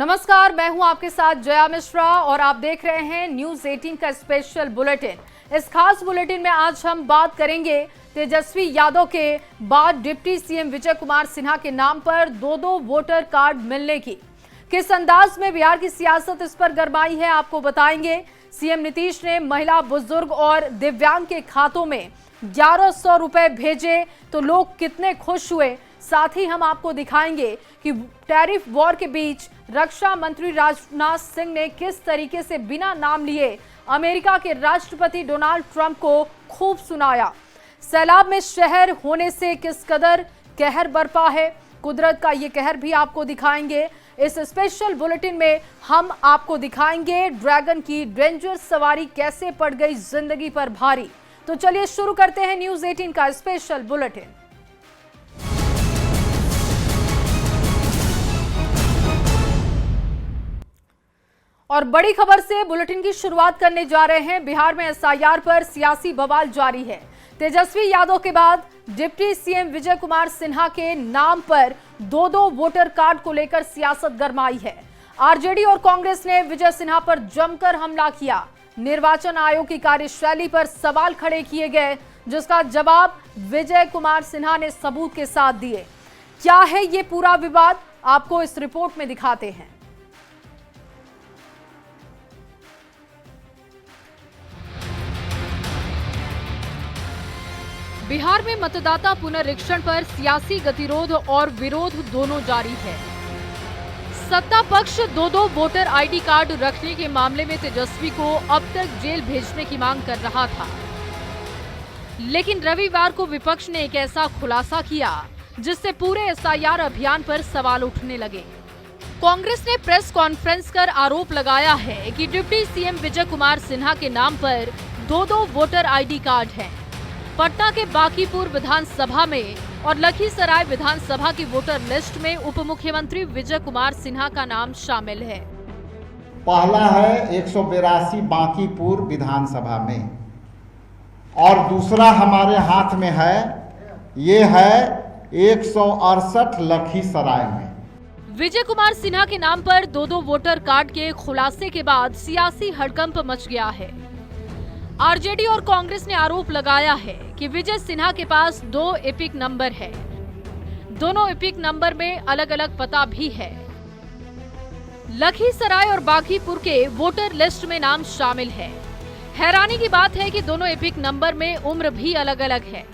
नमस्कार, मैं हूं आपके साथ जया मिश्रा और आप देख रहे हैं न्यूज 18 का स्पेशल बुलेटिन। इस खास बुलेटिन में आज हम बात करेंगे तेजस्वी यादव के बाद डिप्टी सीएम विजय कुमार सिन्हा के नाम पर दो वोटर कार्ड मिलने की। किस अंदाज में बिहार की सियासत इस पर गरमाई है, आपको बताएंगे। सीएम नीतीश ने महिला, बुजुर्ग और दिव्यांग के खातों में 1100 रुपए भेजे तो लोग कितने खुश हुए। साथ ही हम आपको दिखाएंगे कि टैरिफ वॉर के बीच रक्षा मंत्री राजनाथ सिंह ने किस तरीके से बिना नाम लिए अमेरिका के राष्ट्रपति डोनाल्ड ट्रंप को खूब सुनाया। सैलाब में शहर होने से किस कदर कहर बरपा है, कुदरत का ये कहर भी आपको दिखाएंगे। इस स्पेशल बुलेटिन में हम आपको दिखाएंगे ड्रैगन की डेंजर सवारी कैसे पड़ गई जिंदगी पर भारी। तो चलिए शुरू करते हैं न्यूज 18 का स्पेशल बुलेटिन। और बड़ी खबर से बुलेटिन की शुरुआत करने जा रहे हैं। बिहार में एसआईआर पर सियासी बवाल जारी है। तेजस्वी यादव के बाद डिप्टी सीएम विजय कुमार सिन्हा के नाम पर दो वोटर कार्ड को लेकर सियासत गरमाई है। आरजेडी और कांग्रेस ने विजय सिन्हा पर जमकर हमला किया। निर्वाचन आयोग की कार्यशैली पर सवाल खड़े किए गए, जिसका जवाब विजय कुमार सिन्हा ने सबूत के साथ दिए। क्या है ये पूरा विवाद, आपको इस रिपोर्ट में दिखाते हैं। बिहार में मतदाता पुनरीक्षण पर सियासी गतिरोध और विरोध दोनों जारी है। सत्ता पक्ष दो वोटर आईडी कार्ड रखने के मामले में तेजस्वी को अब तक जेल भेजने की मांग कर रहा था, लेकिन रविवार को विपक्ष ने एक ऐसा खुलासा किया जिससे पूरे एसआईआर अभियान पर सवाल उठने लगे। कांग्रेस ने प्रेस कॉन्फ्रेंस कर आरोप लगाया है कि डिप्टी सीएम विजय कुमार सिन्हा के नाम पर दो वोटर आईडी कार्ड हैं। पटना के बांकीपुर विधानसभा में और लखीसराय विधानसभा की वोटर लिस्ट में उप मुख्यमंत्री विजय कुमार सिन्हा का नाम शामिल है। पहला है 182 बांकीपुर विधानसभा में और दूसरा हमारे हाथ में है, ये है 168 लखीसराय में। विजय कुमार सिन्हा के नाम पर दो वोटर कार्ड के खुलासे के बाद सियासी हड़कंप मच गया है। आरजेडी और कांग्रेस ने आरोप लगाया है कि विजय सिन्हा के पास 2 एपिक नंबर है। दोनों एपिक नंबर में अलग अलग पता भी है। लखीसराय और बांकीपुर के वोटर लिस्ट में नाम शामिल है। हैरानी की बात है कि दोनों एपिक नंबर में उम्र भी अलग अलग है।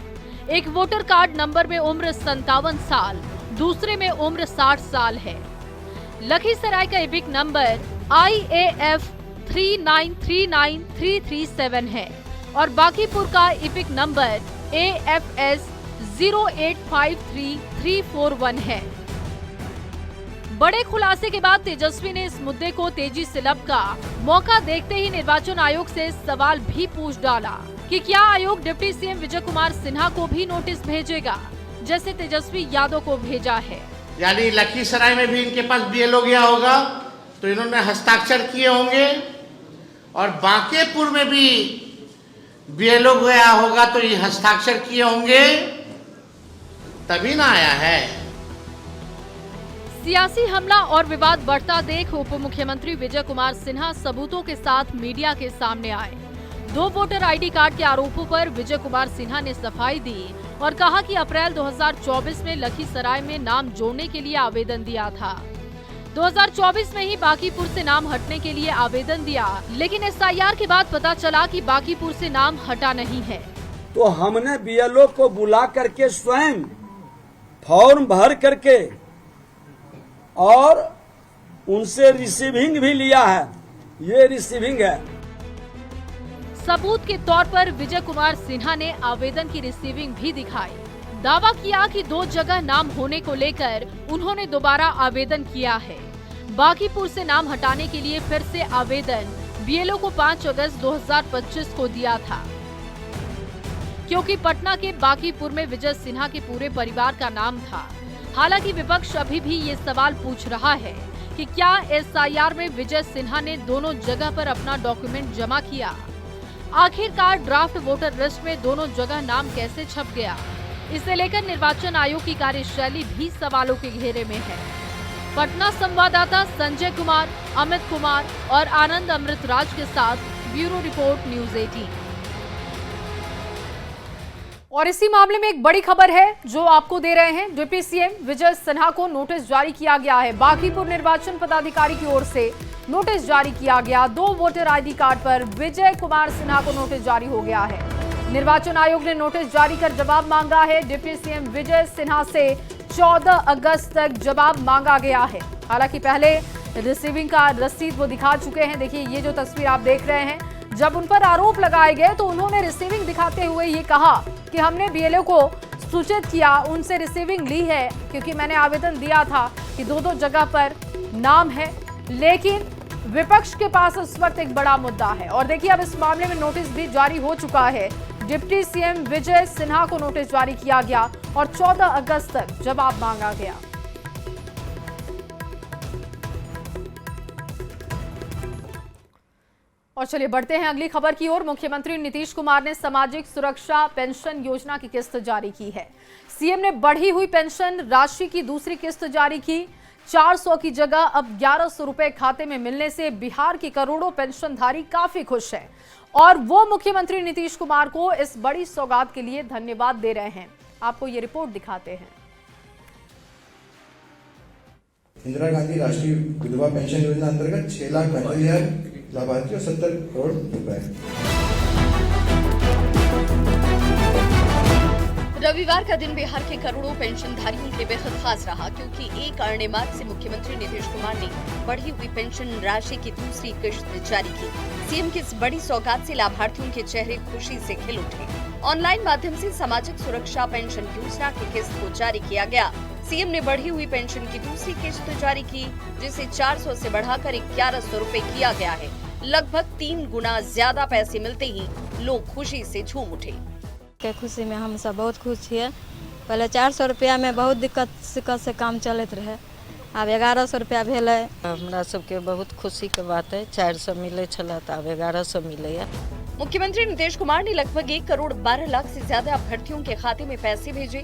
एक वोटर कार्ड नंबर में उम्र 57 साल, दूसरे में उम्र 60 साल है। लखीसराय का एपिक नंबर IAF 3939337 है और बांकीपुर का इपिक नंबर AFS 0853341 है। बड़े खुलासे के बाद तेजस्वी ने इस मुद्दे को तेजी से लपका। मौका देखते ही निर्वाचन आयोग से सवाल भी पूछ डाला कि क्या आयोग डिप्टी सीएम विजय कुमार सिन्हा को भी नोटिस भेजेगा, जैसे तेजस्वी यादव को भेजा है। यानी लखीसराय में भी इनके पास BLO गया होगा तो इन्होंने हस्ताक्षर किए होंगे और बांकीपुर में भी BLO गया होगा तो ये हस्ताक्षर किए होंगे, तभी ना आया है। सियासी हमला और विवाद बढ़ता देख उप मुख्यमंत्री विजय कुमार सिन्हा सबूतों के साथ मीडिया के सामने आए। 2 वोटर आईडी कार्ड के आरोपों पर विजय कुमार सिन्हा ने सफाई दी और कहा कि अप्रैल 2024 में लखीसराय में नाम जोड़ने के लिए आवेदन दिया था। 2024 में ही बांकीपुर से नाम हटने के लिए आवेदन दिया, लेकिन एसआईआर के बाद पता चला कि बांकीपुर से नाम हटा नहीं है। तो हमने BLO को बुला करके स्वयं फॉर्म भर करके और उनसे रिसीविंग भी लिया है। ये रिसीविंग है। सबूत के तौर पर विजय कुमार सिन्हा ने आवेदन की रिसीविंग भी दिखाई। दावा किया कि 2 जगह नाम होने को लेकर उन्होंने दोबारा आवेदन किया है। बांकीपुर से नाम हटाने के लिए फिर से आवेदन BLO को 5 अगस्त 2025 को दिया था, क्योंकि पटना के बांकीपुर में विजय सिन्हा के पूरे परिवार का नाम था। हालांकि विपक्ष अभी भी ये सवाल पूछ रहा है कि क्या एसआईआर में विजय सिन्हा ने दोनों जगह पर अपना डॉक्यूमेंट जमा किया। आखिरकार ड्राफ्ट वोटर लिस्ट में दोनों जगह नाम कैसे छप गया, इसे लेकर निर्वाचन आयोग की कार्यशैली भी सवालों के घेरे में है। पटना संवाददाता संजय कुमार, अमित कुमार और आनंद अमृतराज के साथ ब्यूरो रिपोर्ट न्यूज 18। और इसी मामले में एक बड़ी खबर है जो आपको दे रहे हैं। डिप्टी सीएम विजय सिन्हा को नोटिस जारी किया गया है। बांकीपुर निर्वाचन पदाधिकारी की ओर से नोटिस जारी किया गया। 2 वोटर आईडी कार्ड पर विजय कुमार सिन्हा को नोटिस जारी हो गया है। निर्वाचन आयोग ने नोटिस जारी कर जवाब मांगा है। डिप्टी सीएम विजय सिन्हा से 14 अगस्त तक जवाब मांगा गया है। हालांकि पहले रिसीविंग का रसीद वो दिखा चुके हैं। देखिए ये जो तस्वीर आप देख रहे हैं, जब उन पर आरोप लगाए गए तो उन्होंने रिसीविंग दिखाते हुए ये कहा कि हमने बीएलओ को सूचित किया, उनसे रिसीविंग ली है क्योंकि मैंने आवेदन दिया था कि 2 जगह पर नाम है। लेकिन विपक्ष के पास इस वक्त एक बड़ा मुद्दा है और देखिए अब इस मामले में नोटिस भी जारी हो चुका है। डिप्टी सीएम विजय सिन्हा को नोटिस जारी किया गया और 14 अगस्त तक जवाब मांगा गया। और चलिए बढ़ते हैं अगली खबर की ओर। मुख्यमंत्री नीतीश कुमार ने सामाजिक सुरक्षा पेंशन योजना की किस्त जारी की है। सीएम ने बढ़ी हुई पेंशन राशि की दूसरी किस्त जारी की। 400 की जगह अब 1100 रुपए खाते में मिलने से बिहार के करोड़ों पेंशनधारी काफी खुश हैं और वो मुख्यमंत्री नीतीश कुमार को इस बड़ी सौगात के लिए धन्यवाद दे रहे हैं। आपको ये रिपोर्ट दिखाते हैं। इंदिरा गांधी राष्ट्रीय विधवा पेंशन योजना अंतर्गत 6,35,000 लाभार्थी और 70 करोड़ रुपए। रविवार का दिन बिहार के करोड़ों पेंशनधारियों के लिए बेहद खास रहा क्योंकि 1 अरण्य मार्च से मुख्यमंत्री नीतीश कुमार ने बढ़ी हुई पेंशन राशि की दूसरी किश्त जारी की। सीएम की इस बड़ी सौगात से लाभार्थियों के चेहरे खुशी से खिल उठे। ऑनलाइन माध्यम से सामाजिक सुरक्षा पेंशन योजना की किस्त को जारी किया गया। सीएम ने बढ़ी हुई पेंशन की दूसरी किश्त जारी की जिसे 400 से बढ़ाकर 1100 रुपए किया गया है। लगभग 3 गुना ज्यादा पैसे मिलते ही लोग खुशी से झूम उठे। के खुशी में हम सब बहुत खुश है। पहले 400 रुपया में बहुत दिक्कत से काम चलत रहे, अब 1100 रुपया भेल। हमरा सबके बहुत खुशी के बात है। 400 मिले छला त अब 1100 मिले। मुख्यमंत्री नीतीश कुमार ने लगभग 1 करोड़ 12 लाख से ज्यादा अभ्यर्थियों के खाते में पैसे भेजे।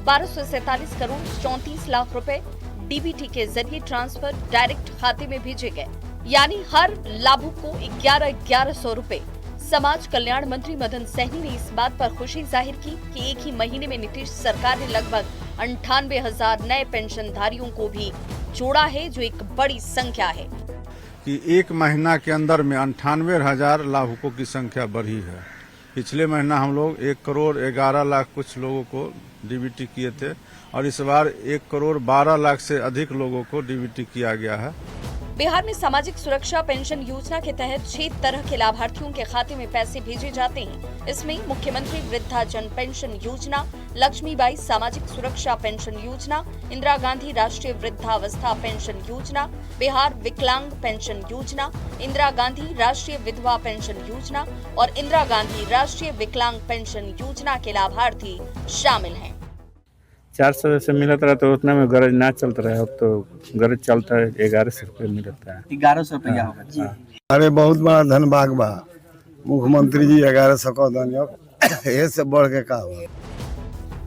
1247 करोड़ 34 लाख रुपए डीबीटी के जरिए ट्रांसफर डायरेक्ट खाते में भेजे गए, यानी हर लाभुक को 1100 रुपए। समाज कल्याण मंत्री मदन सहनी ने इस बात पर खुशी जाहिर की कि एक ही महीने में नीतीश सरकार ने लगभग 98,000 नए पेंशनधारियों को भी जोड़ा है, जो एक बड़ी संख्या है। कि 1 महीना के अंदर में 98,000 लाभुकों की संख्या बढ़ी है। पिछले महीना हम लोग 1 करोड़ 11 लाख कुछ लोगों को डीबीटी किए थे और इस बार 1 करोड़ 12 लाख से अधिक लोगों को डीबीटी किया गया है। बिहार में सामाजिक सुरक्षा पेंशन योजना के तहत 6 तरह के लाभार्थियों के खाते में पैसे भेजे जाते हैं। इसमें मुख्यमंत्री वृद्धाजन पेंशन योजना, लक्ष्मीबाई सामाजिक सुरक्षा पेंशन योजना, इंदिरा गांधी राष्ट्रीय वृद्धावस्था पेंशन योजना, बिहार विकलांग पेंशन योजना, इंदिरा गांधी राष्ट्रीय विधवा पेंशन योजना और इंदिरा गांधी राष्ट्रीय विकलांग पेंशन योजना के लाभार्थी शामिल हैं। 400 से मिलता रहा तो उतना में गरज ना चलता रहा, अब तो गरज चलता है। 1100 रुपये मिलता है। 1100 रुपया होगा जी। अरे बहुत बड़ा धनबाग बा मुख्यमंत्री जी 1100 का धन्यवाद, ये से बढ़ के का हुआ।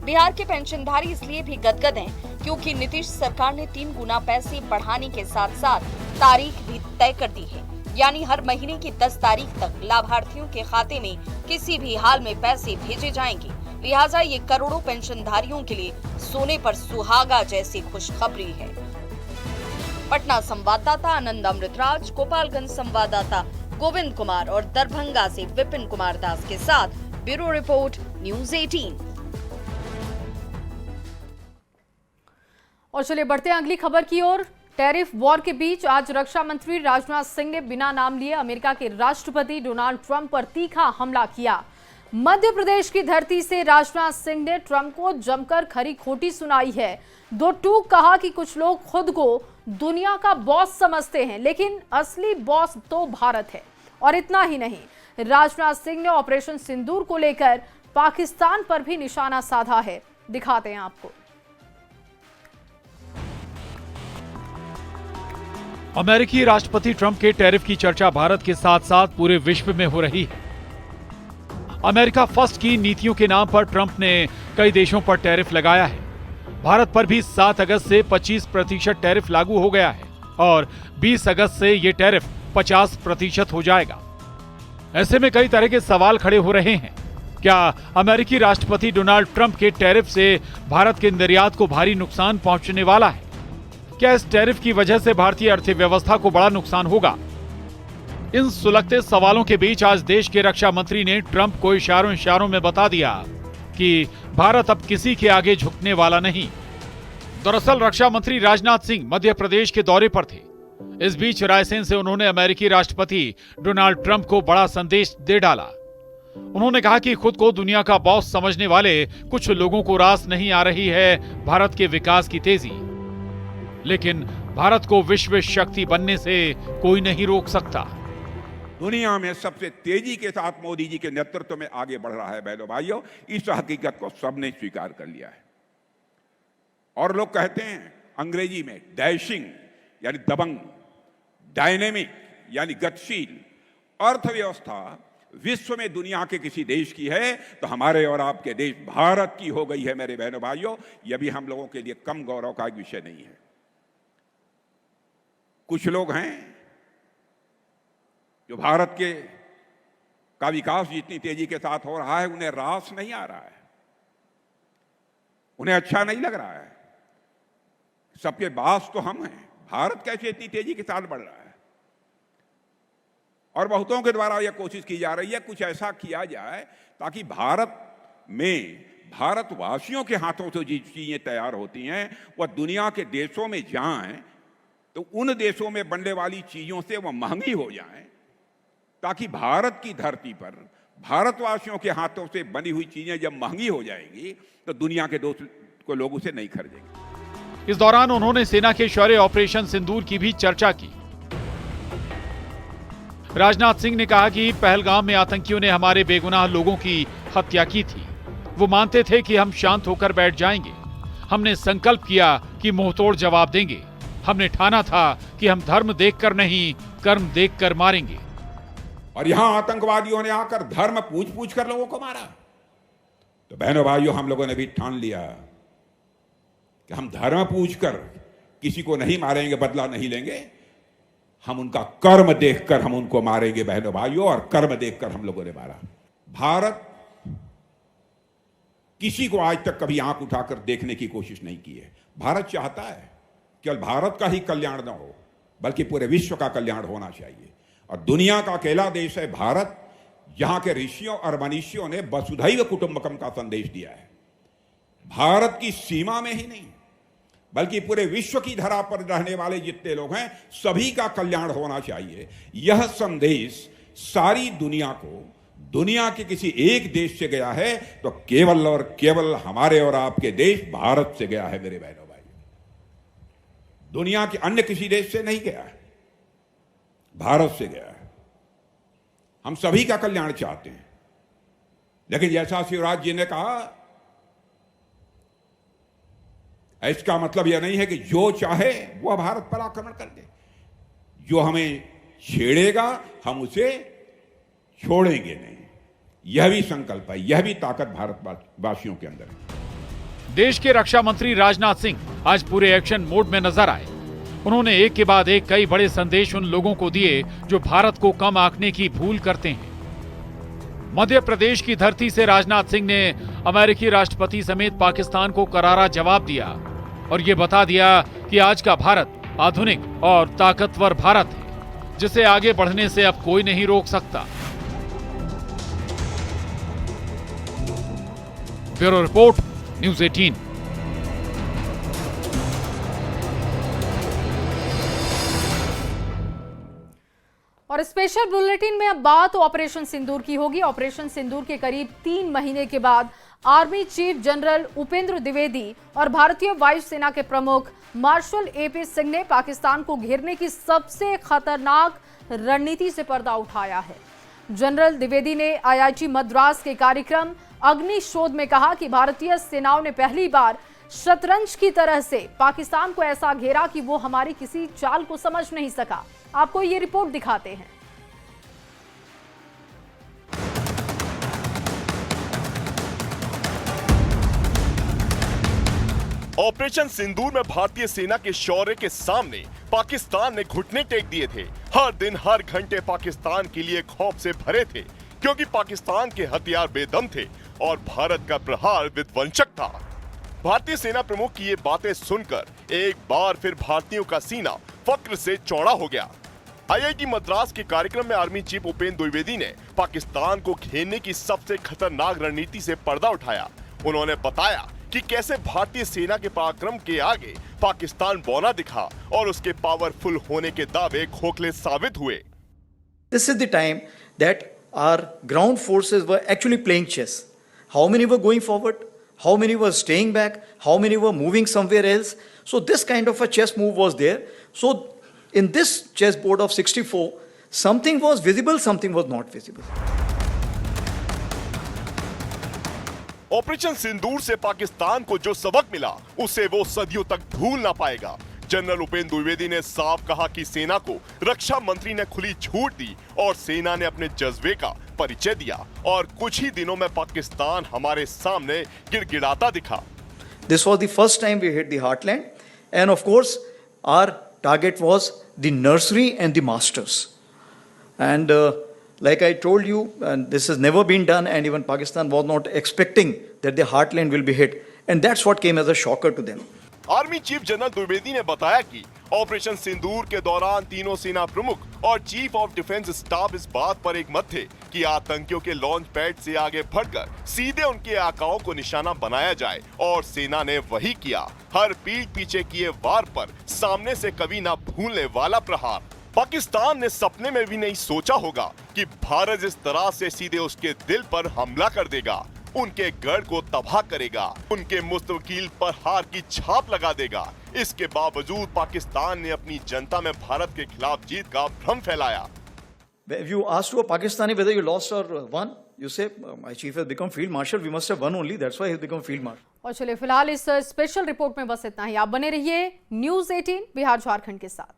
बिहार के पेंशनधारी इसलिए भी गदगद हैं क्योंकि नीतीश सरकार ने 3 गुना पैसे बढ़ाने के साथ साथ तारीख भी तय कर दी है, यानी हर महीने की 10 तारीख तक लाभार्थियों के खाते में किसी भी हाल में पैसे भेजे जाएंगे। लिहाजा ये करोड़ों पेंशनधारियों के लिए सोने पर सुहागा जैसी खुशखबरी है। पटना संवाददाता आनंद अमृतराज, गोपालगंज संवाददाता गोविंद कुमार और दरभंगा से विपिन कुमार दास के साथ ब्यूरो रिपोर्ट न्यूज 18। और चलिए बढ़ते हैं अगली खबर की ओर। टैरिफ वॉर के बीच आज रक्षा मंत्री राजनाथ सिंह ने बिना नाम लिए अमेरिका के राष्ट्रपति डोनाल्ड ट्रंप पर तीखा हमला किया। मध्य प्रदेश की धरती से राजनाथ सिंह ने ट्रंप को जमकर खरी खोटी सुनाई है। 2 टूक कहा कि कुछ लोग खुद को दुनिया का बॉस समझते हैं, लेकिन असली बॉस तो भारत है। और इतना ही नहीं, राजनाथ सिंह ने ऑपरेशन सिंदूर को लेकर पाकिस्तान पर भी निशाना साधा है। दिखाते हैं आपको। अमेरिकी राष्ट्रपति ट्रंप के टैरिफ की चर्चा भारत के साथ साथ पूरे विश्व में हो रही है। अमेरिका फर्स्ट की नीतियों के नाम पर ट्रंप ने कई देशों पर टैरिफ लगाया है। भारत पर भी 7 अगस्त से 25% टैरिफ लागू हो गया है और 20 अगस्त से ये टैरिफ 50% हो जाएगा। ऐसे में कई तरह के सवाल खड़े हो रहे हैं। क्या अमेरिकी राष्ट्रपति डोनाल्ड ट्रंप के टैरिफ से भारत के निर्यात को भारी नुकसान पहुंचने वाला है? क्या इस टैरिफ की वजह से भारतीय अर्थव्यवस्था को बड़ा नुकसान होगा? इन सुलगते सवालों के बीच आज देश के रक्षा मंत्री ने ट्रंप को इशारों में बता दिया कि भारत अब किसी के आगे झुकने वाला नहीं। दरअसल रक्षा मंत्री राजनाथ सिंह मध्य प्रदेश के दौरे पर थे। इस बीच रायसेन से उन्होंने अमेरिकी राष्ट्रपति डोनाल्ड ट्रंप को बड़ा संदेश दे डाला। उन्होंने कहा कि खुद को दुनिया का बॉस समझने वाले कुछ लोगों को रास नहीं आ रही है भारत के विकास की तेजी, लेकिन भारत को विश्व शक्ति बनने से कोई नहीं रोक सकता। दुनिया में सबसे तेजी के साथ मोदी जी के नेतृत्व में आगे बढ़ रहा है बहनों भाइयों, इस हकीकत को सबने स्वीकार कर लिया है। और लोग कहते हैं अंग्रेजी में डैशिंग यानी दबंग, डायनेमिक यानी गतिशील अर्थव्यवस्था विश्व में दुनिया के किसी देश की है तो हमारे और आपके देश भारत की हो गई है मेरे बहनों भाइयों। यह भी हम लोगों के लिए कम गौरव का विषय नहीं है। कुछ लोग हैं जो भारत के का विकास जितनी तेजी के साथ हो रहा है उन्हें रास नहीं आ रहा है, उन्हें अच्छा नहीं लग रहा है। सबके बास तो हम हैं, भारत कैसे इतनी तेजी के साथ बढ़ रहा है। और बहुतों के द्वारा यह कोशिश की जा रही है कुछ ऐसा किया जाए ताकि भारत में भारतवासियों के हाथों से जो चीजें तैयार होती हैं वह दुनिया के देशों में जाएं तो उन देशों में बनने वाली चीजों से वह महंगी हो जाएं, ताकि भारत की धरती पर भारतवासियों के हाथों से बनी हुई चीजें जब महंगी हो जाएंगी तो दुनिया के दोस्त को लोग उसे नहीं खरीदेंगे। इस दौरान उन्होंने सेना के शौर्य ऑपरेशन सिंदूर की भी चर्चा की। राजनाथ सिंह ने कहा कि पहलगाम में आतंकियों ने हमारे बेगुनाह लोगों की हत्या की थी। वो मानते थे कि हम शांत होकर बैठ जाएंगे। हमने संकल्प किया कि मुंहतोड़ जवाब देंगे। हमने ठाना था कि हम धर्म देखकर नहीं, कर्म देखकर मारेंगे। और यहां आतंकवादियों ने आकर धर्म पूछ कर लोगों को मारा। तो बहनों भाइयों, हम लोगों ने भी ठान लिया कि हम धर्म पूछकर किसी को नहीं मारेंगे, बदला नहीं लेंगे। हम उनका कर्म देखकर हम उनको मारेंगे बहनों भाइयों, और कर्म देखकर हम लोगों ने मारा। भारत किसी को आज तक कभी आंख उठाकर देखने की कोशिश नहीं की है। भारत चाहता है केवल भारत का ही कल्याण न हो बल्कि पूरे विश्व का कल्याण होना चाहिए। और दुनिया का अकेला देश है भारत जहां के ऋषियों और मनीषियों ने वसुधैव कुटुंबकम का संदेश दिया है। भारत की सीमा में ही नहीं बल्कि पूरे विश्व की धरा पर रहने वाले जितने लोग हैं सभी का कल्याण होना चाहिए। यह संदेश सारी दुनिया को, दुनिया के किसी एक देश से गया है तो केवल और केवल हमारे और आपके देश भारत से गया है मेरे बहनों भाई। दुनिया के अन्य किसी देश से नहीं गया है, भारत से गया है। हम सभी का कल्याण चाहते हैं, लेकिन जैसा शिवराज जी ने कहा, इसका मतलब यह नहीं है कि जो चाहे वह भारत पर आक्रमण कर दे। जो हमें छेड़ेगा हम उसे छोड़ेंगे नहीं। यह भी संकल्प है, यह भी ताकत भारतवासियों के अंदर है। देश के रक्षा मंत्री राजनाथ सिंह आज पूरे एक्शन मोड में नजर आए। उन्होंने एक के बाद एक कई बड़े संदेश उन लोगों को दिए जो भारत को कम आंकने की भूल करते हैं। मध्य प्रदेश की धरती से राजनाथ सिंह ने अमेरिकी राष्ट्रपति समेत पाकिस्तान को करारा जवाब दिया और ये बता दिया कि आज का भारत आधुनिक और ताकतवर भारत है जिसे आगे बढ़ने से अब कोई नहीं रोक सकता। Bureau report, news 18। और स्पेशल बुलेटिन में अब बात ऑपरेशन सिंदूर की होगी। ऑपरेशन सिंदूर के करीब 3 महीने के बाद army chief general Upendra Dwivedi और भारतीय वायुसेना के प्रमुख मार्शल एपी सिंह ने पाकिस्तान को घेरने की सबसे खतरनाक रणनीति से पर्दा उठाया है। जनरल द्विवेदी ने आईआईटी मद्रास के कार्यक्रम अग्निशोध में कहा कि भारतीय सेनाओं ने पहली बार शतरंज की तरह से पाकिस्तान को ऐसा घेरा कि वो हमारी किसी चाल को समझ नहीं सका। आपको ये रिपोर्ट दिखाते हैं। ऑपरेशन सिंदूर में भारतीय सेना के शौर्य के सामने पाकिस्तान ने घुटने टेक दिए थे। हर दिन हर घंटे पाकिस्तान के लिए खौफ से भरे थे, क्योंकि पाकिस्तान के हथियार बेदम थे और भारत का प्रहार विध्वंसक था। भारतीय सेना प्रमुख की ये बातें सुनकर एक बार फिर भारतीयों का सीना फक्र से चौड़ा हो गया। आईआईटी मद्रास के कार्यक्रम में आर्मी चीफ उपेंद्र द्विवेदी ने पाकिस्तान को घेरने की सबसे खतरनाक रणनीति से पर्दा उठाया। उन्होंने बताया कि कैसे भारतीय सेना के पराक्रम के आगे पाकिस्तान बौना दिखा और उसके पावरफुल होने के दावे खोखले साबित हुए। This is the time that our ground forces were actually playing chess. How many were going forward? How many were staying back? How many were moving somewhere else? So this kind of a chess move was there. So in this chessboard of 64, something was visible, something was not visible. Operation Sindoor से पाकिस्तान को जो सबक मिला उसे वो सदियों तक भूल ना पाएगा। जनरल उपेंद्र द्विवेदी ने साफ कहा कि सेना को रक्षा मंत्री ने खुली छूट दी और सेना ने अपने जज्बे का परिचय दिया और कुछ ही दिनों में पाकिस्तान हमारे सामने गिड़गिड़ाता दिखा। This was the first time we hit the heartland, and of course our target was the nursery and the masters. And like I told you, and this has never been done, and even Pakistan was not expecting that the heartland will be hit, and that's what came as a shocker to them. Army chief general Dwivedi ने बताया कि operation सिंदूर के दौरान तीनों सेना प्रमुख और chief of defence staff इस बात पर एक मत थे कि आतंकियों के लॉन्च पैड से आगे बढ़कर सीधे उनके आकाओं को निशाना बनाया जाए, और सेना ने वही किया। हर पीठ पीछे किए वार पर सामने से कभी ना भूलने वाला प्रहार। पाकिस्तान ने सपने में भी नहीं सोचा होगा कि भारत इस तरह से सीधे उसके दिल पर हमला कर देगा, उनके गढ़ को तबाह करेगा, उनके मुस्तकिल पर हार की छाप लगा देगा। इसके बावजूद पाकिस्तान ने अपनी जनता में भारत के खिलाफ जीत का भ्रम फैलाया। If you ask to a Pakistani whether you lost or won, you say, my chief has become field marshal, we must have won only, that's why he has become field marshal. और चलिए फिलहाल इस special report में बस इतना ही। आप बने रहिए न्यूज़ 18 बिहार झारखंड के साथ।